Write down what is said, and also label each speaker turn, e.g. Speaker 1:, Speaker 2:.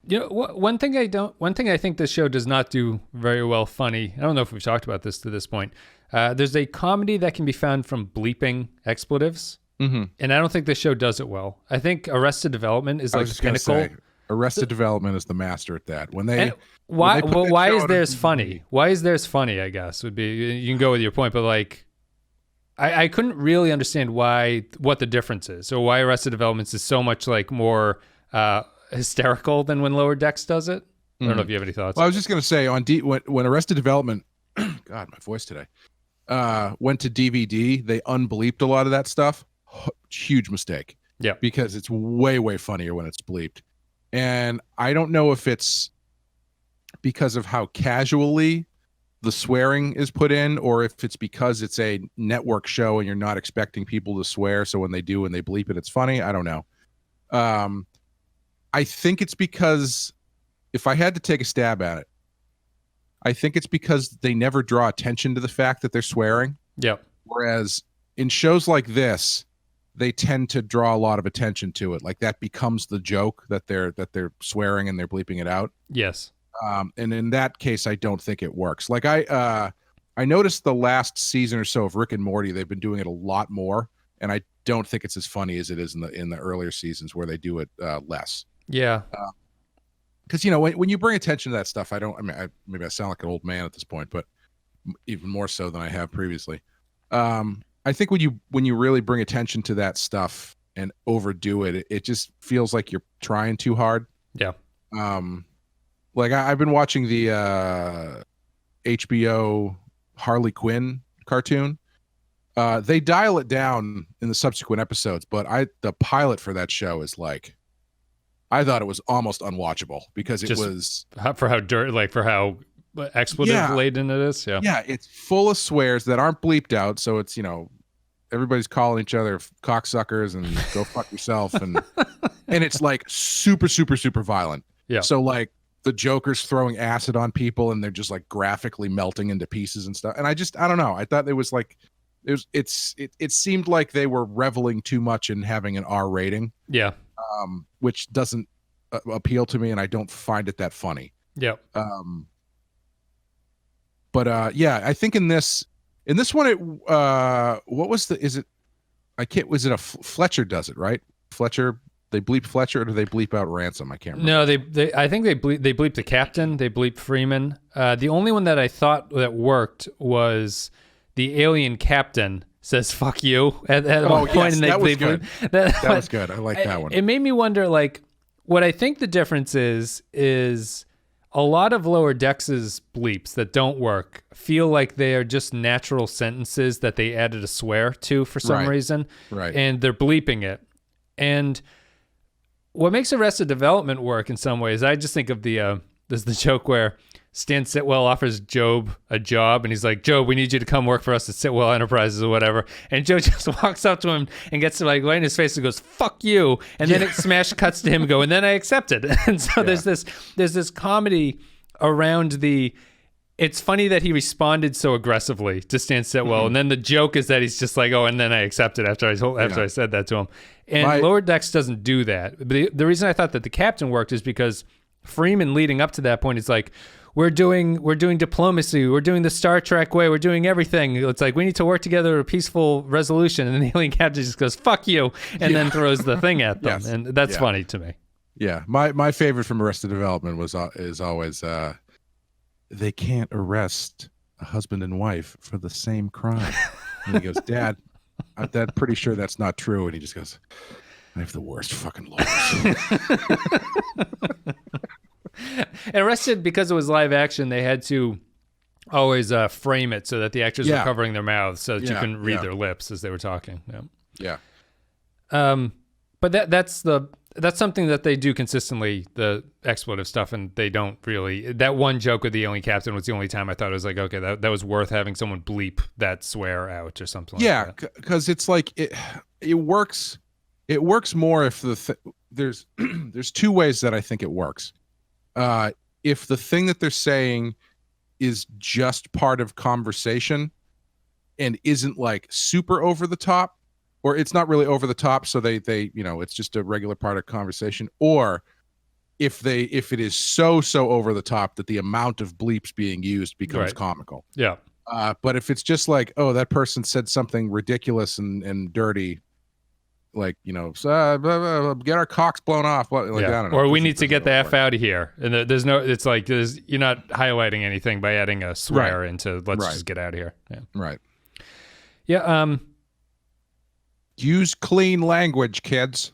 Speaker 1: One thing I think this show does not do very well funny. I don't know if we've talked about this to this point. There's a comedy that can be found from bleeping expletives, and I don't think this show does it well. I think Arrested Development is like the pinnacle.
Speaker 2: Arrested Development is the master at that.
Speaker 1: Why is theirs funny? Why is theirs funny? I guess would be, you can go with your point, but like, I couldn't really understand what the difference is, or why Arrested Development is so much like more hysterical than when Lower Decks does it. I don't know if you have any thoughts.
Speaker 2: Well, I was just gonna say when Arrested Development, God, my voice today, went to DVD, they unbleeped a lot of that stuff. Huge mistake.
Speaker 1: Yeah,
Speaker 2: because it's way funnier when it's bleeped. And I don't know if it's because of how casually the swearing is put in, or if it's because it's a network show and you're not expecting people to swear, so when they do and they bleep it, it's funny. I don't know. I think it's because, if I had to take a stab at it, I think it's because they never draw attention to the fact that they're swearing.
Speaker 1: Yep.
Speaker 2: Whereas in shows like this, they tend to draw a lot of attention to it. Like that becomes the joke that they're swearing and they're bleeping it out.
Speaker 1: Yes.
Speaker 2: And in that case, I don't think it works. Like I noticed the last season or so of Rick and Morty, they've been doing it a lot more, and I don't think it's as funny as it is in the earlier seasons where they do it less.
Speaker 1: Yeah.
Speaker 2: Because when you bring attention to that stuff, maybe I sound like an old man at this point, but even more so than I have previously. I think when you really bring attention to that stuff and overdo it, it just feels like you're trying too hard.
Speaker 1: Yeah.
Speaker 2: Like I've been watching the HBO Harley Quinn cartoon. They dial it down in the subsequent episodes, but the pilot for that show is like, I thought it was almost unwatchable because it was
Speaker 1: for how dirty, like for how expletive laden it is. Yeah.
Speaker 2: Yeah. It's full of swears that aren't bleeped out. So it's, everybody's calling each other cocksuckers and go fuck yourself. And it's like super, super, super violent.
Speaker 1: Yeah.
Speaker 2: So like the Joker's throwing acid on people and they're just like graphically melting into pieces and stuff. And I don't know. I thought it was like, it seemed like they were reveling too much in having an R rating.
Speaker 1: Yeah.
Speaker 2: Which doesn't appeal to me, and I don't find it that funny.
Speaker 1: Yep.
Speaker 2: But I think in this one, what was was it Fletcher does it, right? Fletcher, they bleep Fletcher, or do they bleep out Ransom? I can't remember.
Speaker 1: No, I think they bleep the captain, they bleep Freeman. The only one that I thought that worked was the alien captain says "fuck you" at one point,
Speaker 2: yes,
Speaker 1: and they
Speaker 2: that was
Speaker 1: bleep
Speaker 2: good. That was good. I like that one.
Speaker 1: It made me wonder, like, what I think the difference is a lot of Lower Decks' bleeps that don't work feel like they are just natural sentences that they added a swear to for some reason,
Speaker 2: right?
Speaker 1: And they're bleeping it. And what makes Arrested Development work in some ways, I just think of there's the joke where Stan Sitwell offers Job a job, and he's like, "Job, we need you to come work for us at Sitwell Enterprises or whatever." And Joe just walks up to him and gets to like right in his face and goes, "Fuck you!" And then it smash cuts to him and go, "And then I accepted." And so there's this comedy around the. It's funny that he responded so aggressively to Stan Sitwell, and then the joke is that he's just like, "Oh," and then I accepted after I said that to him. And Lower Decks doesn't do that. But the reason I thought that the captain worked is because Freeman, leading up to that point, is like, we're doing diplomacy, we're doing the Star Trek way, we're doing everything. It's like, we need to work together a peaceful resolution. And then the alien captain just goes, "Fuck you," and then throws the thing at them. Yes. And that's funny to me.
Speaker 2: Yeah. My favorite from Arrested Development is always they can't arrest a husband and wife for the same crime. And he goes, "Dad, I'm pretty sure that's not true." And he just goes, "I have the worst fucking lawyers."
Speaker 1: And Arrested, because it was live action, they had to always frame it so that the actors were covering their mouths so that you couldn't read their lips as they were talking.
Speaker 2: Yeah.
Speaker 1: But that's something that they do consistently, the expletive stuff, and they don't really. That one joke with the alien captain was the only time I thought it was like, okay, that was worth having someone bleep that swear out or something.
Speaker 2: Yeah, because it's like it works. It works more if there's two ways that I think it works. If the thing that they're saying is just part of conversation and isn't like super over the top, or it's not really over the top, so they it's just a regular part of conversation, or if it is so over the top that the amount of bleeps being used becomes
Speaker 1: Right.
Speaker 2: comical.
Speaker 1: Yeah.
Speaker 2: But if it's just like, oh, that person said something ridiculous and dirty, like, you know, get our cocks blown off. Like, I don't know.
Speaker 1: Or we need to get the F out of here. And there's no, it's like, you're not highlighting anything by adding a swear into let's just get out of here. Yeah.
Speaker 2: Right.
Speaker 1: Yeah.
Speaker 2: Use clean language, kids.